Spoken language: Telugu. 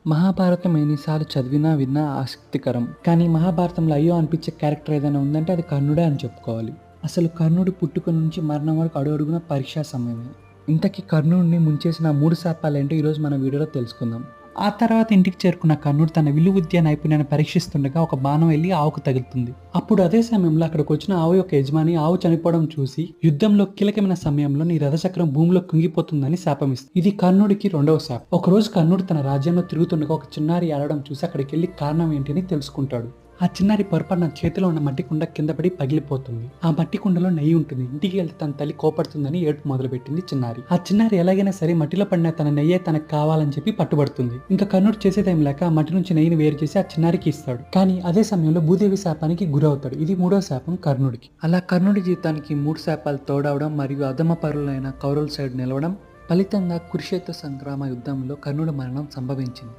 మహాభారతం ఎన్నిసార్లు చదివినా విన్నా ఆసక్తికరం. కానీ మహాభారతంలో అయ్యో అనిపించే క్యారెక్టర్ ఏదైనా ఉందంటే అది కర్ణుడే అని చెప్పుకోవాలి. అసలు కర్ణుడు పుట్టుక నుంచి మరణం వరకు అడుగడుగునా పరీక్షా సమయమే. ఇంతకీ కర్ణుడిని ముంచేసిన ఆ 3 శాపాలేంటో ఈరోజు మన వీడియోలో తెలుసుకుందాం. ఆ తర్వాత ఇంటికి చేరుకున్న కర్ణుడు తన విలువిద్య నైపుణ్యాన్ని పరీక్షిస్తుండగా ఒక బాణం వెళ్లి ఆవుకు తగులుతుంది. అప్పుడు అదే సమయంలో అక్కడికి వచ్చిన ఆవు యొక్క యజమాని ఆవు చనిపోవడం చూసి యుద్ధంలో కీలకమైన సమయంలో నీ రథచక్రం భూమిలో కుంగిపోతుందని శాపమిస్తుంది. ఇది కర్ణుడికి రెండవ శాపం. ఒకరోజు కర్ణుడు తన రాజ్యంలో తిరుగుతుండగా ఒక చిన్నారి ఏడవడం చూసి అక్కడికి వెళ్లి కారణం ఏంటి అని తెలుసుకుంటాడు. ఆ చిన్నారి పొరపాటున చేతిలో ఉన్న మట్టి కుండ కింద పడి పగిలిపోతుంది. ఆ మట్టి కుండలో నెయ్యి ఉంటుంది. ఇంటికి వెళ్తే తన తల్లి కోపడుతుందని ఏడుపు మొదలుపెట్టింది చిన్నారి. ఆ చిన్నారి ఎలాగైనా సరే మట్టిలో పడిన తన నెయ్యే తనకు కావాలని చెప్పి పట్టుబడుతుంది. ఇంకా కర్ణుడు చేసేదేం లేక ఆ మట్టి నుంచి నెయ్యిని వేరు చేసి ఆ చిన్నారికి ఇస్తాడు. కానీ అదే సమయంలో భూదేవి శాపానికి గురవుతాడు. ఇది 3వ శాపం కర్ణుడికి. అలా కర్ణుడి జీవితానికి 3 శాపాలు తోడవడం మరియు అధమ పరులైన కౌరవుల సైడ్ నిలవడం ఫలితంగా కురుక్షేత్ర సంగ్రామ యుద్ధంలో కర్ణుడి మరణం సంభవించింది.